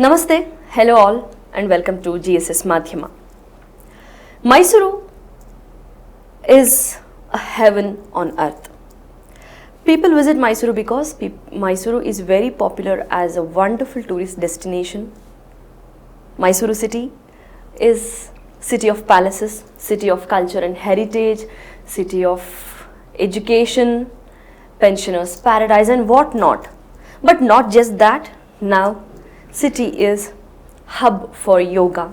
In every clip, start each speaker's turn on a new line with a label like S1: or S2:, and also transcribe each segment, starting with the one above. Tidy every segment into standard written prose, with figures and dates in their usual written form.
S1: Namaste, hello all and welcome to GSS MAADHYAM. Mysuru is a heaven on earth. People visit Mysuru because Mysuru is very popular as a wonderful tourist destination. Mysuru city is city of palaces, city of culture and heritage, city of education, pensioners paradise and what not. But not just that, now city is hub for yoga.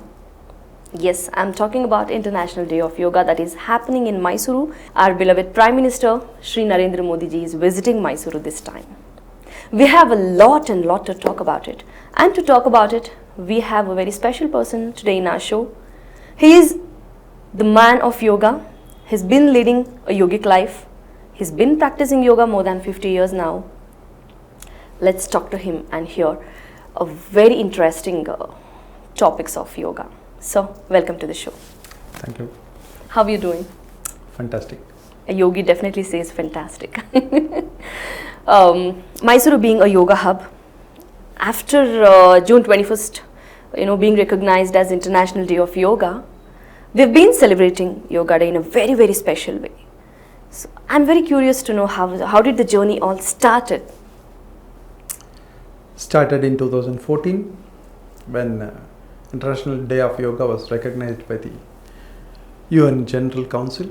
S1: Yes, I am talking about International Day of Yoga that is happening in Mysuru. Our beloved Prime Minister Shri Narendra Modi ji is visiting Mysuru this time. We have a lot to talk about it. And to talk about it, we have a very special person today in our show. He is the man of yoga. He's been leading a yogic life. He's been practicing yoga more than 50 years now. Let's talk to him and hear a very interesting topics of yoga. So, welcome to the show.
S2: Thank you.
S1: How are you doing?
S2: Fantastic.
S1: A yogi definitely says fantastic. Mysuru being a yoga hub, after June 21st, being recognized as International Day of Yoga, we've been celebrating Yoga Day in a very special way. So, I'm very curious to know how did the journey all started?
S2: Started in 2014 when International Day of Yoga was recognized by the UN General Council.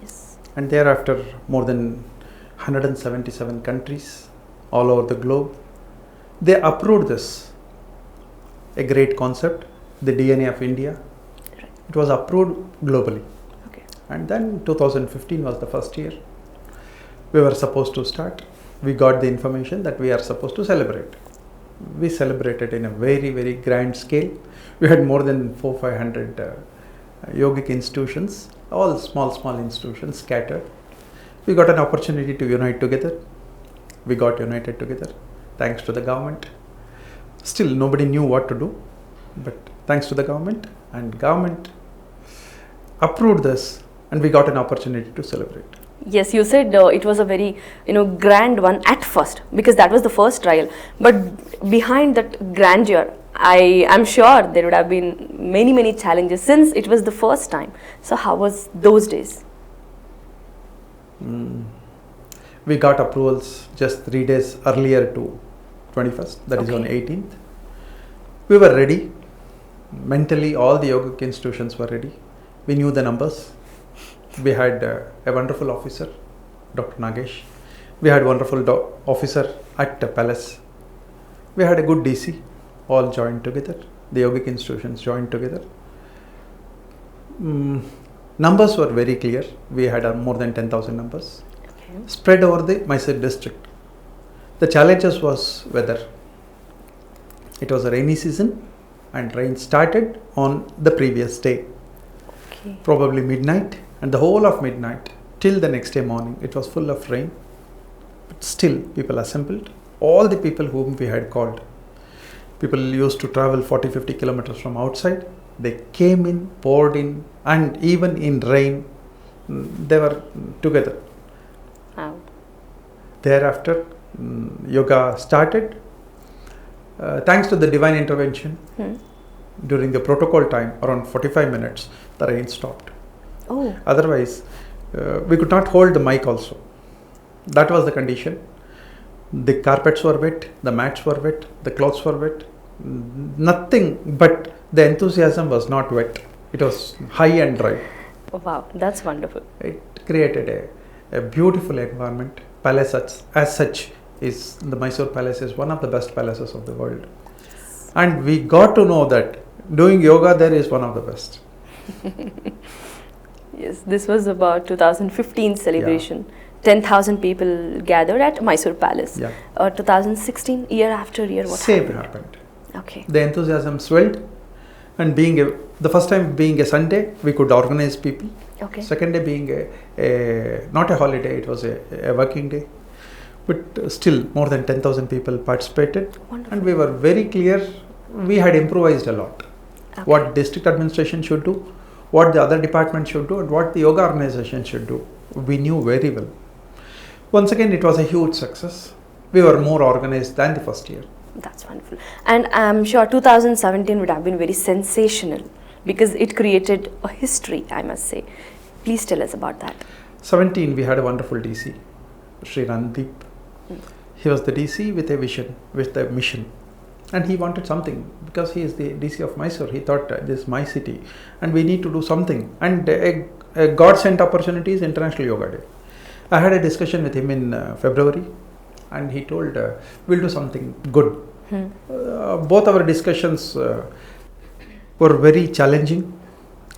S1: Yes.
S2: And thereafter more than 177 countries all over the globe, they approved this, a great concept, the DNA of India.
S1: Right.
S2: It was approved globally.
S1: Okay.
S2: And then 2015 was the first year. We were supposed to start. We got the information that we are supposed to celebrate. We celebrated in a very grand scale. We had more than 400-500 yogic institutions, all small institutions scattered. We got an opportunity to unite together. We got united together thanks to the government. Still nobody knew what to do, but thanks to the government, and government approved this and we got an opportunity to celebrate.
S1: Yes, you said it was a very grand one at first because that was the first trial. But behind that grandeur, I am sure there would have been many challenges since it was the first time. So how was those days?
S2: We got approvals just 3 days earlier to 21st, that is on 18th. We were ready. Mentally, all the yogic institutions were ready. We knew the numbers. We had a wonderful officer, Dr. Nagesh. We had a wonderful officer at the palace. We had a good DC, all joined together. The yogic institutions joined together. Numbers were very clear. We had more than 10,000 numbers spread over the Mysuru district. The challenges was weather. It was a rainy season and rain started on the previous day, probably midnight. And the whole of midnight till the next day morning, it was full of rain. But still, people assembled. All the people whom we had called. People used to travel 40-50 kilometers from outside. They came in, poured in, and even in rain, they were together.
S1: Wow.
S2: Thereafter, yoga started. Thanks to the divine intervention, during the protocol time, around 45 minutes, the rain stopped.
S1: Oh.
S2: Otherwise, we could not hold the mic also. That was the condition. The carpets were wet, the mats were wet, the clothes were wet. Nothing but the enthusiasm was not wet. It was high and dry.
S1: Oh, wow, that's wonderful.
S2: It created a beautiful environment. Palace as such is, the Mysore Palace is one of the best palaces of the world. And we got to know that doing yoga there is one of the best.
S1: Yes, this was about 2015 celebration. 10,000 people gathered at Mysore Palace. 2016, year after year, what
S2: Same happened.
S1: Okay.
S2: The enthusiasm swelled, and the first time being a Sunday, we could organize people.
S1: Okay.
S2: Second day being not a holiday, it was a working day. But still, more than 10,000 people participated.
S1: Wonderful.
S2: And we were very clear, we had improvised a lot. Okay. What district administration should do, what the other departments should do, and what the yoga organization should do. We knew very well. Once again, it was a huge success. We were more organized than the first year.
S1: That's wonderful. And I'm sure 2017 would have been very sensational because it created a history, I must say. Please tell us about that.
S2: 17, we had a wonderful DC, Sri Randeep. He was the DC with a vision, with a mission. And he wanted something because he is the DC of Mysore. He thought this is my city and we need to do something. And a God-sent opportunity is International Yoga Day. I had a discussion with him in February and he told we'll do something good. Both our discussions were very challenging.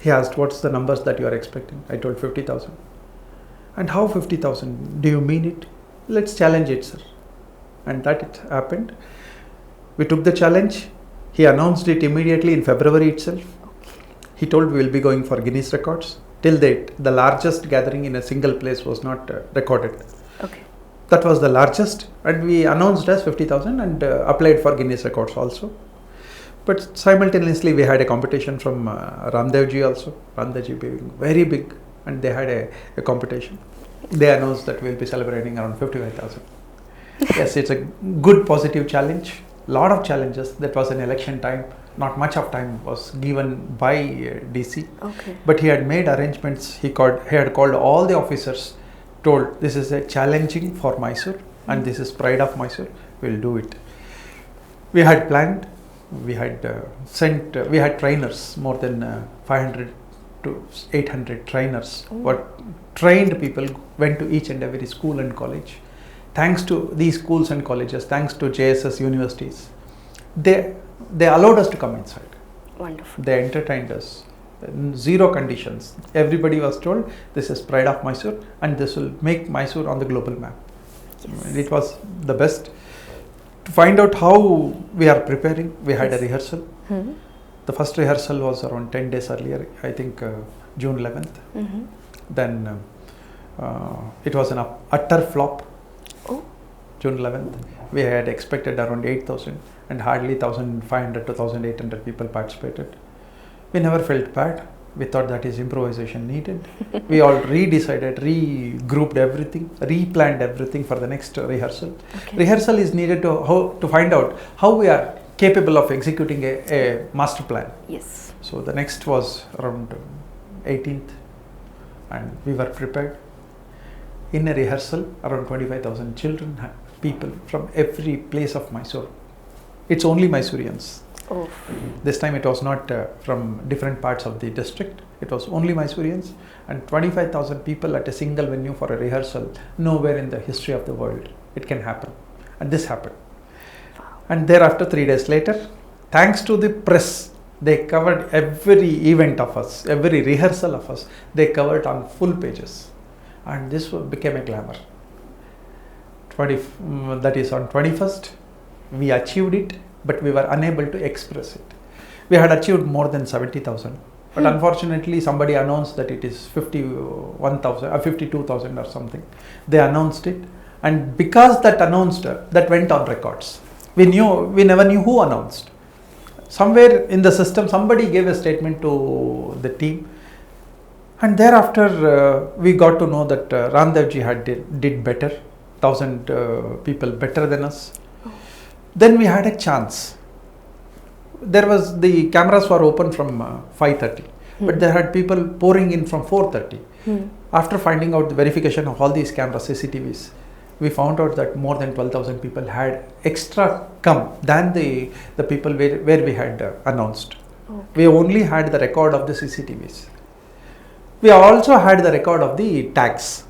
S2: He asked, what's the numbers that you are expecting? I told 50,000. And how 50,000? Do you mean it? Let's challenge it, sir. And that it happened. We took the challenge. He announced it immediately in February itself. He told we will be going for Guinness records. Till date, the largest gathering in a single place was not recorded.
S1: Okay.
S2: That was the largest, and we announced as 50,000 and applied for Guinness records also. But simultaneously, we had a competition from Ramdev-ji also. Ramdev-ji being very big, and they had a competition. They announced that we will be celebrating around 55,000. Yes, it's a good positive challenge. Lot of challenges. That was an election time. Not much of time was given by DC.
S1: Okay.
S2: But he had made arrangements. He had called all the officers, told this is a challenging for Mysore and this is pride of Mysore. We'll do it. We had planned. We had we had trainers, more than 500 to 800 trainers. What trained people went to each and every school and college. Thanks to these schools and colleges, thanks to JSS universities, they allowed us to come inside.
S1: Wonderful.
S2: They entertained us. Zero conditions. Everybody was told this is pride of Mysore and this will make Mysore on the global map.
S1: Yes.
S2: It was the best. To find out how we are preparing, we had a rehearsal. The first rehearsal was around 10 days earlier, I think June 11th. Then it was an utter flop. June 11th. We had expected around 8,000 and hardly 1,500 to 1,800 people participated. We never felt bad. We thought that is improvisation needed. We all redecided, regrouped everything, replanned everything for the next rehearsal. Okay. Rehearsal is needed to find out how we are capable of executing a master plan.
S1: Yes.
S2: So the next was around 18th and we were prepared. In a rehearsal, around 25,000 children, people from every place of Mysore. It's only Mysoreans.
S1: Oh.
S2: This time it was not from different parts of the district. It was only Mysoreans and 25,000 people at a single venue for a rehearsal. Nowhere in the history of the world it can happen. And this happened. Wow. And thereafter, 3 days later, thanks to the press, they covered every event of us, every rehearsal of us. They covered on full pages. And this became a glamour. That is on 21st, we achieved it, but we were unable to express it. We had achieved more than 70,000, but unfortunately somebody announced that it is 51,000 or 52,000 or something. They announced it, and because that announced, that went on records. We never knew who announced. Somewhere in the system, somebody gave a statement to the team. And thereafter, we got to know that Ramdev-ji did better, 1,000 people better than us. Then we had a chance. The cameras were open from 5:30, but there had people pouring in from 4:30. After finding out the verification of all these cameras, CCTVs, we found out that more than 12,000 people had extra come than the people where we had announced. Okay. We only had the record of the CCTVs. We also had the record of the tags.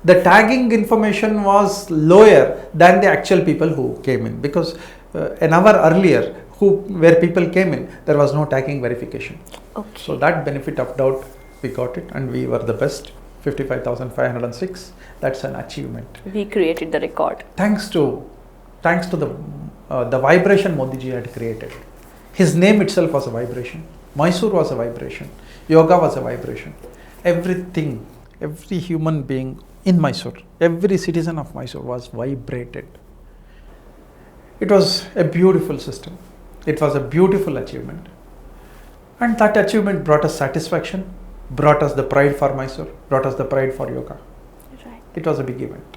S2: The tagging information was lower than the actual people who came in, because an hour earlier where people came in, there was no tagging verification. Okay. So that benefit of doubt, we got it and we were the best, 55,506. That's an achievement.
S1: We created the record.
S2: Thanks to the vibration Modi ji had created. His name itself was a vibration. Mysuru was a vibration. Yoga was a vibration. Everything, every human being in Mysuru, every citizen of Mysuru was vibrated. It was a beautiful system. It was a beautiful achievement. And that achievement brought us satisfaction, brought us the pride for Mysuru, brought us the pride for yoga. Right. It was a big event.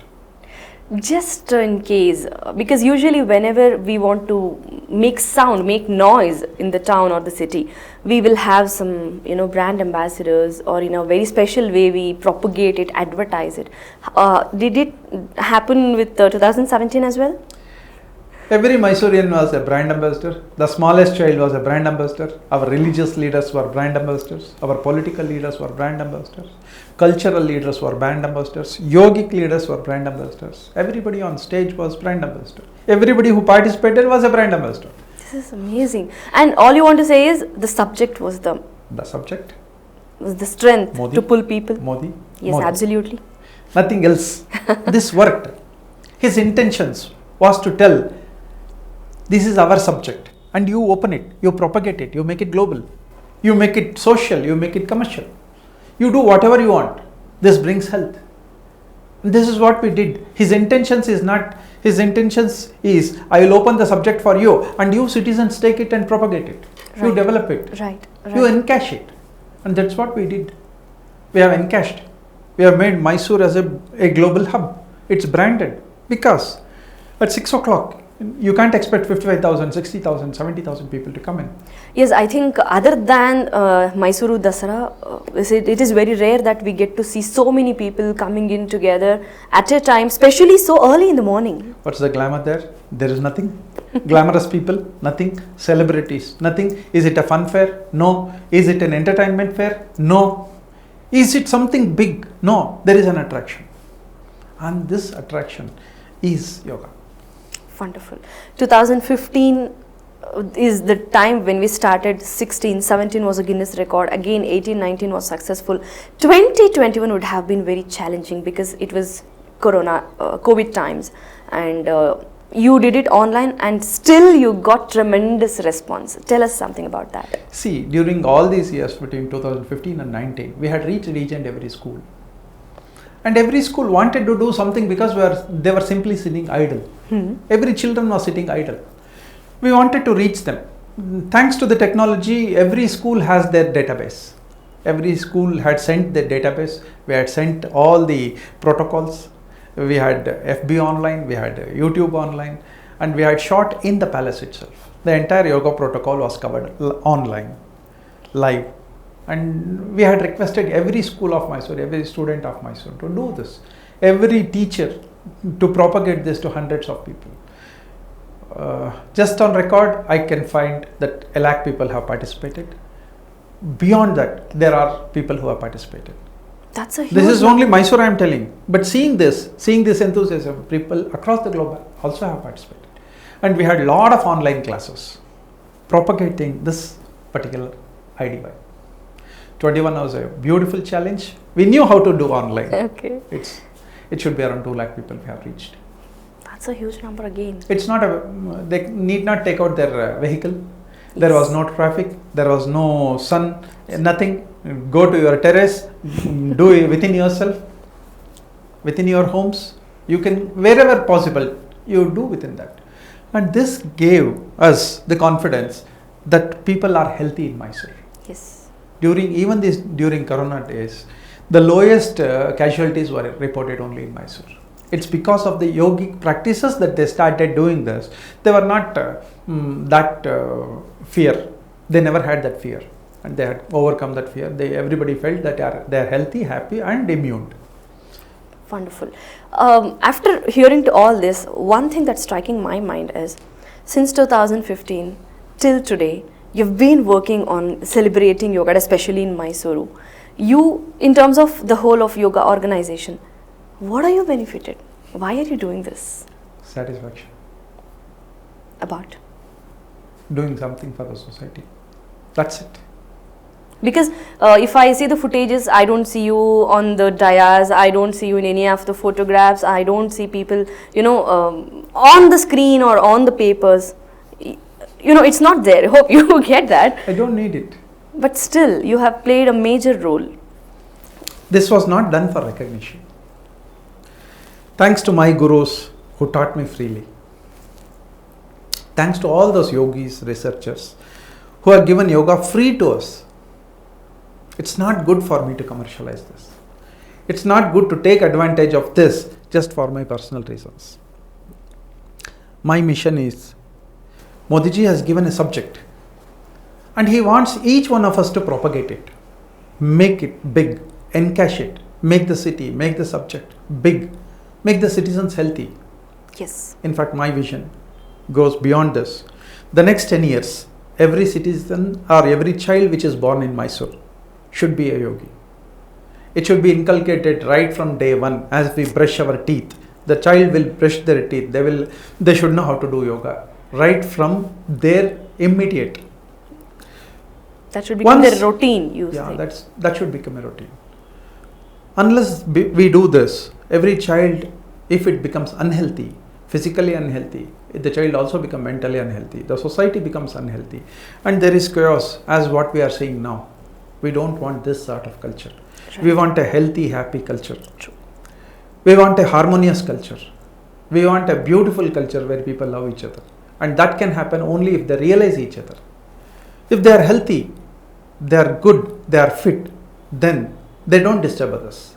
S1: Just in case, because usually whenever we want to make sound, make noise in the town or the city, we will have some, brand ambassadors, or in a very special way we propagate it, advertise it. Did it happen with 2017 as well?
S2: Every Mysorean was a brand ambassador. The smallest child was a brand ambassador. Our religious leaders were brand ambassadors. Our political leaders were brand ambassadors. Cultural leaders were brand ambassadors. Yogic leaders were brand ambassadors. Everybody on stage was brand ambassador. Everybody who participated was a brand ambassador.
S1: This is amazing. And all you want to say is the subject was the
S2: subject
S1: was the strength
S2: Modi,
S1: to pull people.
S2: Modi.
S1: Yes,
S2: Modi.
S1: absolutely.
S2: Nothing else. This worked. His intentions was to tell, this is our subject, and you open it, you propagate it, you make it global, you make it social, you make it commercial, you do whatever you want. This brings health. And this is what we did. His intentions is, I will open the subject for you, and you citizens take it and propagate it. Right. You develop it.
S1: Right.
S2: You encash it. And that's what we did. We have encashed. We have made Mysore as a global hub. It's branded, because at 6 o'clock, you can't expect 55,000, 60,000, 70,000 people to come in.
S1: Yes, I think other than Mysuru Dasara, it is very rare that we get to see so many people coming in together at a time, especially so early in the morning.
S2: What's the glamour there? There is nothing. Glamorous people? Nothing. Celebrities? Nothing. Is it a fun fair? No. Is it an entertainment fair? No. Is it something big? No. There is an attraction. And this attraction is yoga.
S1: Wonderful. 2015 is the time when we started. 16, 17 was a Guinness record. Again, 18, 19 was successful. 2021 would have been very challenging because it was COVID times, and you did it online, and still you got tremendous response. Tell us something about that.
S2: See, during all these years between 2015 and 19, we had reached each and every school. And every school wanted to do something because they were simply sitting idle. Every children was sitting idle. We wanted to reach them. Thanks to the technology, every school has their database. Every school had sent their database. We had sent all the protocols. We had FB online, we had YouTube online, and we had shot in the palace itself. The entire yoga protocol was covered online, live. And we had requested every school of Mysore, every student of Mysore to do this. Every teacher to propagate this to hundreds of people. Just on record, I can find that 1 lakh people have participated. Beyond that, there are people who have participated.
S1: That's a huge
S2: This is only Mysore I am telling. But seeing this enthusiasm, people across the globe also have participated. And we had a lot of online classes propagating this particular IDY. 21 was a beautiful challenge. We knew how to do online.
S1: Okay.
S2: It should be around 2 lakh people we have reached.
S1: That's a huge number again.
S2: It's not they need not take out their vehicle. There was no traffic. There was no sun. Nothing. Go to your terrace. Do it within yourself. Within your homes. You can, wherever possible, you do within that. And this gave us the confidence that people are healthy in Mysore.
S1: Yes.
S2: During Corona days, the lowest casualties were reported only in Mysore. It's because of the yogic practices that they started doing this. They were not that fear. They never had that fear, and they had overcome that fear. Everybody felt that they are healthy, happy, and immune.
S1: Wonderful. After hearing to all this, one thing that's striking my mind is, since 2015 till today, you've been working on celebrating yoga, especially in Mysuru. You, in terms of the whole of yoga organization, what are you benefited? Why are you doing this?
S2: Satisfaction.
S1: About?
S2: Doing something for the society. That's it.
S1: Because if I see the footages, I don't see you on the dais, I don't see you in any of the photographs, I don't see people, on the screen or on the papers. It's not there. I hope you get that.
S2: I don't need it.
S1: But still, you have played a major role.
S2: This was not done for recognition. Thanks to my gurus who taught me freely. Thanks to all those yogis, researchers who have given yoga free to us. It's not good for me to commercialize this. It's not good to take advantage of this just for my personal reasons. My mission is, Modi ji has given a subject and he wants each one of us to propagate it, make it big, encash it, make the city, make the subject big, make the citizens healthy.
S1: Yes.
S2: In fact, my vision goes beyond this. The next 10 years, every citizen or every child which is born in Mysuru should be a yogi. It should be inculcated right from day one. As we brush our teeth, the child will brush their teeth. They should know how to do yoga right from their immediate.
S1: That should become their routine.
S2: That should become a routine. Unless we do this, every child, if it becomes unhealthy, physically unhealthy, the child also becomes mentally unhealthy. The society becomes unhealthy, and there is chaos, as what we are seeing now. We don't want this sort of culture. Right. We want a healthy, happy culture.
S1: True.
S2: We want a harmonious culture. We want a beautiful culture where people love each other, and that can happen only if they realize each other. If they are healthy, they are good, they are fit, then they don't disturb others.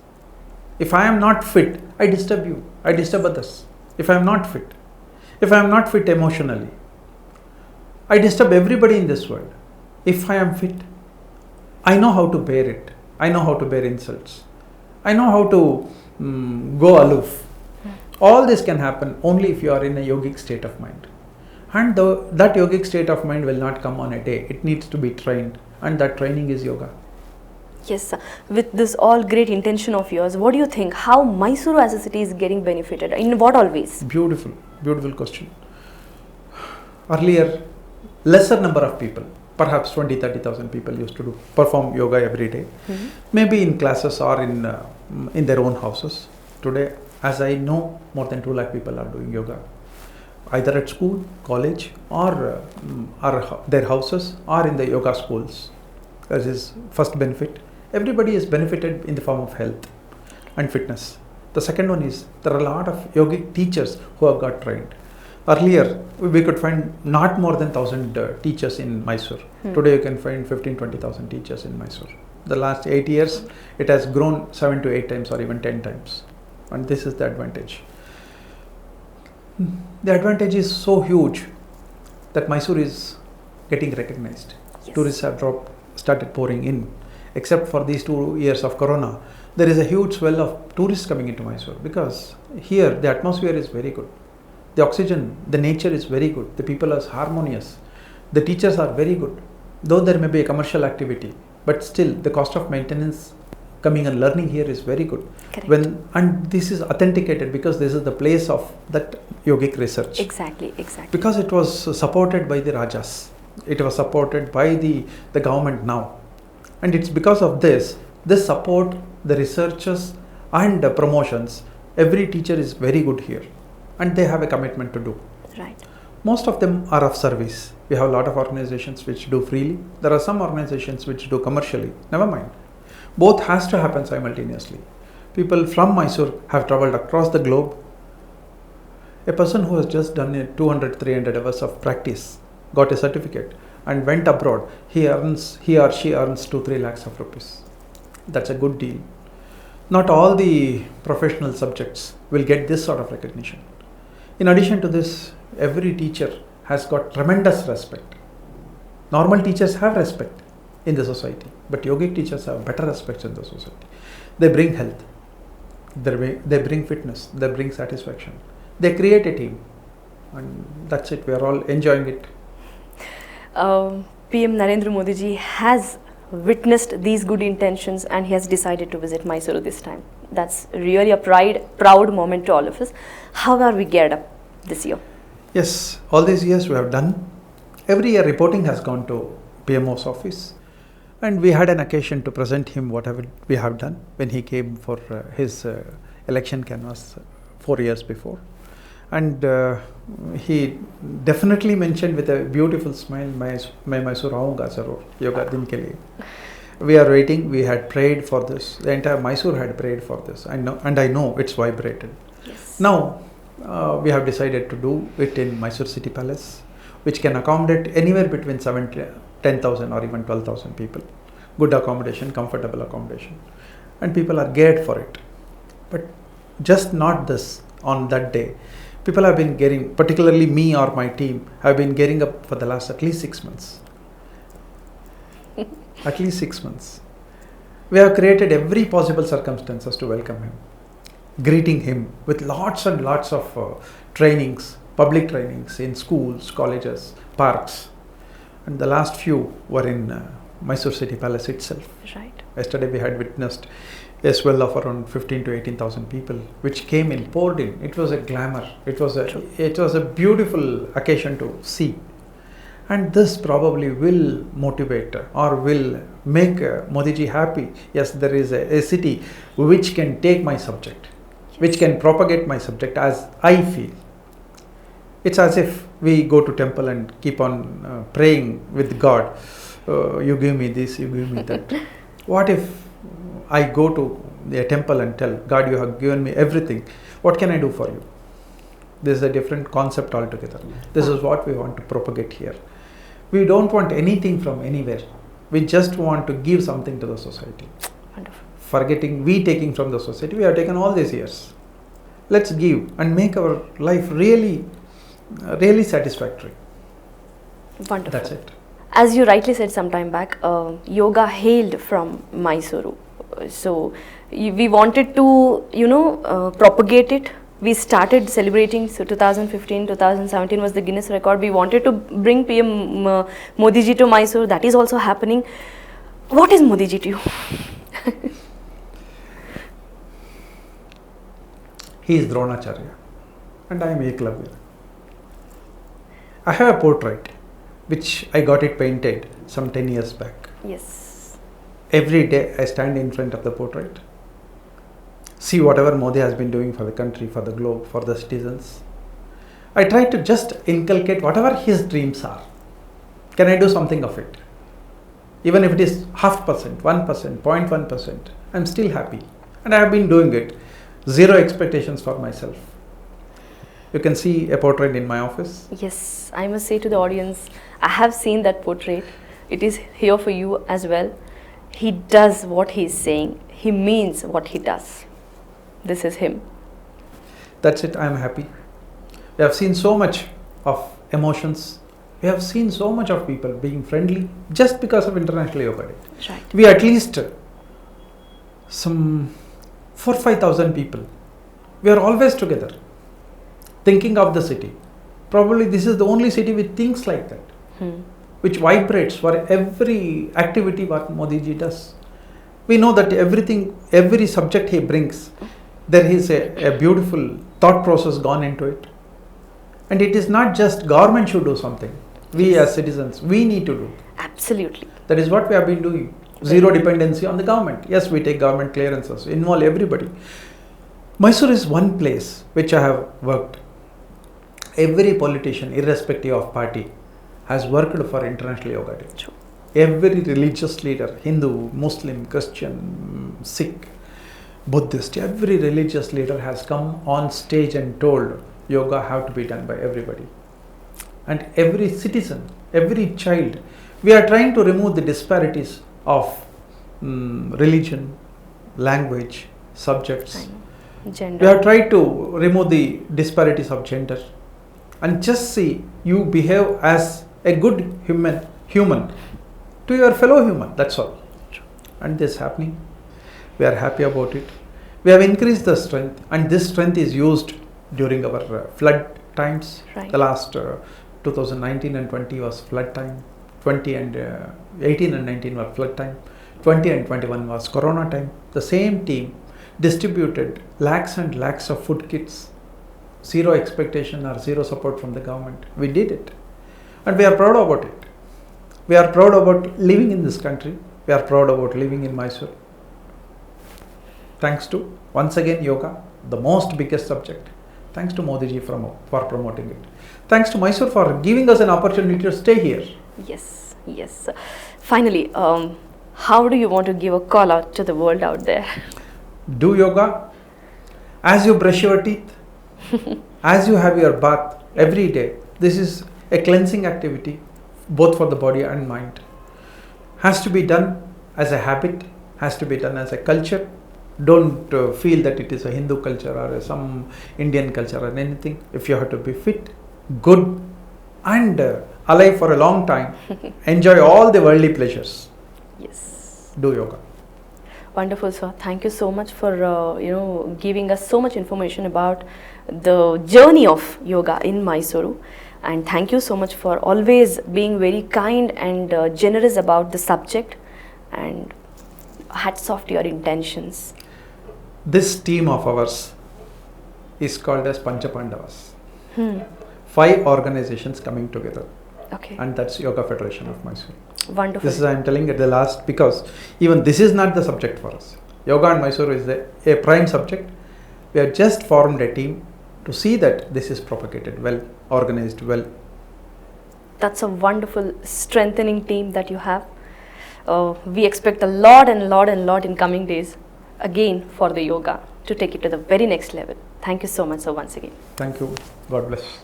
S2: If I am not fit, I disturb you, I disturb others. If I am not fit emotionally, I disturb everybody in this world. If I am fit, I know how to bear it. I know how to bear insults. I know how to go aloof. All this can happen only if you are in a yogic state of mind. And that yogic state of mind will not come on a day. It needs to be trained, and that training is yoga.
S1: Yes, sir. With this all great intention of yours, what do you think? How Mysuru as a city is getting benefited? In what all ways?
S2: Beautiful, beautiful question. Earlier, lesser number of people, perhaps 20,000-30,000 people used to perform yoga every day. Mm-hmm. Maybe in classes or in their own houses. Today, as I know, more than 2 lakh people are doing yoga. Either at school, college, or their houses, or in the yoga schools. That is first benefit. Everybody is benefited in the form of health and fitness. The second one is, there are a lot of yogic teachers who have got trained. Earlier, we could find not more than 1,000 teachers in Mysuru. Today, you can find 15,000-20,000 teachers in Mysuru. The last 8 years, it has grown 7 to 8 times or even 10 times. And this is the advantage. The advantage is so huge that Mysuru is getting recognized. Yes. Tourists have started pouring in. Except for these 2 years of Corona, there is a huge swell of tourists coming into Mysuru, because here the atmosphere is very good. The oxygen, the nature is very good. The people are harmonious. The teachers are very good. Though there may be a commercial activity, but still the cost of maintenance coming and learning here is very good. And this is authenticated because this is the place of that yogic research.
S1: Exactly.
S2: Because it was supported by the Rajas. It was supported by the government now. And it's because of this support, the researchers and the promotions, every teacher is very good here. And they have a commitment to do.
S1: Right.
S2: Most of them are of service. We have a lot of organizations which do freely. There are some organizations which do commercially. Never mind. Both has to happen simultaneously. People from Mysuru have travelled across the globe. A person who has just done 200-300 hours of practice, got a certificate and went abroad, he or she earns 2-3 lakhs of rupees. That's a good deal. Not all the professional subjects will get this sort of recognition. In addition to this, every teacher has got tremendous respect. Normal teachers have respect in the society, but yogic teachers have better respect in the society. They bring health, they bring fitness, they bring satisfaction. They create a team, and that's it. We are all enjoying it.
S1: PM Narendra Modi ji has witnessed these good intentions and he has decided to visit Mysuru this time. That's really a proud moment to all of us. How are we geared up this year?
S2: Yes, all these years we have done. Every year reporting has gone to PMO's office, and we had an occasion to present him whatever we have done when he came for his election canvass 4 years before. And he definitely mentioned with a beautiful smile, "Main Mysuru aunga zarur, yoga din ke liye." We are waiting. We had prayed for this. The entire Mysuru had prayed for this. I know it's vibrated.
S1: Yes.
S2: Now we have decided to do it in Mysuru City Palace, which can accommodate anywhere between 10,000 or even 12,000 people. Good accommodation, comfortable accommodation, and people are geared for it. But just not this, on that day, people have been getting, particularly me or my team, have been getting up for the last at least 6 months. At least 6 months. We have created every possible circumstances to welcome him, greeting him with lots and lots of trainings, public trainings in schools, colleges, parks. And the last few were in Mysuru City Palace itself.
S1: Right.
S2: Yesterday we had witnessed a swell of around 15 to 18,000 people, which came in, poured in. It was a glamour. It was a beautiful occasion to see. And this probably will motivate or will make Modi ji happy. Yes, there is a city which can take my subject, which can propagate my subject as I feel. It's as if we go to temple and keep on praying with God. You give me this, you give me that. What if I go to a temple and tell God, you have given me everything. What can I do for you? This is a different concept altogether. This is what we want to propagate here. We don't want anything from anywhere. We just want to give something to the society.
S1: Wonderful.
S2: Forgetting we taking from the society, we have taken all these years. Let's give and make our life really satisfactory.
S1: Wonderful.
S2: That's it.
S1: As you rightly said some time back, yoga hailed from Mysuru. So we wanted to, propagate it. We started celebrating, so 2015, 2017 was the Guinness record. We wanted to bring PM Modi ji to Mysuru. That is also happening. What is Modi ji to you?
S2: He is Dronacharya and I am Eklavya. I have a portrait which I got it painted some 10 years back.
S1: Yes.
S2: Every day I stand in front of the portrait, see whatever Modi has been doing for the country, for the globe, for the citizens. I try to just inculcate whatever his dreams are. Can I do something of it? Even if it is 0.5%, 1%, 0.1%, I'm still happy. And I have been doing it. Zero expectations for myself. You can see a portrait in my office.
S1: Yes, I must say to the audience, I have seen that portrait. It is here for you as well. He does what he is saying. He means what he does. This is him.
S2: That's it, I am happy. We have seen so much of emotions. We have seen so much of people being friendly just because of International Yoga Day.
S1: Right.
S2: We at least some 4,000-5,000 people. We are always together, thinking of the city. Probably this is the only city which thinks like that, which vibrates for every activity what Modi ji does. We know that every subject he brings, there is a beautiful thought process gone into it. And it is not just government should do something. We as citizens, we need to do.
S1: Absolutely.
S2: That is what we have been doing. Zero dependency on the government. Yes, we take government clearances, involve everybody. Mysuru is one place which I have worked. Every politician, irrespective of party, has worked for International Yoga Day.
S1: True.
S2: Every religious leader, Hindu, Muslim, Christian, Sikh, Buddhist, every religious leader has come on stage and told yoga have to be done by everybody. And every citizen, every child, we are trying to remove the disparities of religion, language, subjects.
S1: Gender.
S2: We have tried to remove the disparities of gender and just see you behave as a good human to your fellow human, that's all. And this is happening. We are happy about it. We have increased the strength and this strength is used during our flood times.
S1: Right.
S2: The last 2019 and 20 was flood time. 20 and 18 and 19 were flood time. 20 and 21 was corona time. The same team distributed lakhs and lakhs of food kits. Zero expectation or zero support from the government. We did it. And we are proud about it. We are proud about living in this country. We are proud about living in Mysuru. Thanks to, once again, yoga, the most biggest subject. Thanks to Modi ji for promoting it. Thanks to Mysuru for giving us an opportunity to stay here.
S1: Yes, yes. Finally, how do you want to give a call out to the world out there?
S2: Do yoga as you brush your teeth, as you have your bath every day. This is a cleansing activity both for the body and mind. Has to be done as a habit, has to be done as a culture. Don't feel that it is a Hindu culture or some Indian culture or anything. If you have to be fit, good, and alive for a long time, enjoy all the worldly pleasures.
S1: Yes.
S2: Do yoga.
S1: Wonderful, sir. Thank you so much for giving us so much information about the journey of yoga in Mysuru, and thank you so much for always being very kind and generous about the subject, and hats off to your intentions.
S2: This team of ours is called as Pancha Pandavas. 5 organizations coming together.
S1: Okay.
S2: And that's Yoga Federation of Mysuru.
S1: Wonderful.
S2: This is I am telling at the last, because even this is not the subject for us. Yoga and Mysuru is a prime subject. We have just formed a team to see that this is propagated well, organized well.
S1: That's a wonderful strengthening team that you have. We expect a lot in coming days again for the yoga to take it to the very next level. Thank you so much, sir, once again.
S2: Thank you. God bless.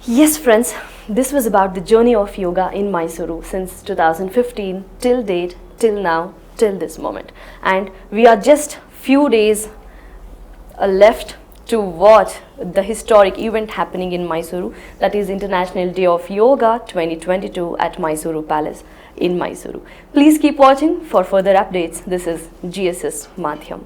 S1: Yes, friends, this was about the journey of yoga in Mysuru since 2015 till date, till now, till this moment. And we are just few days left to watch the historic event happening in Mysuru, that is International Day of Yoga 2022 at Mysuru Palace in Mysuru. Please keep watching for further updates. This is GSS Madhyam.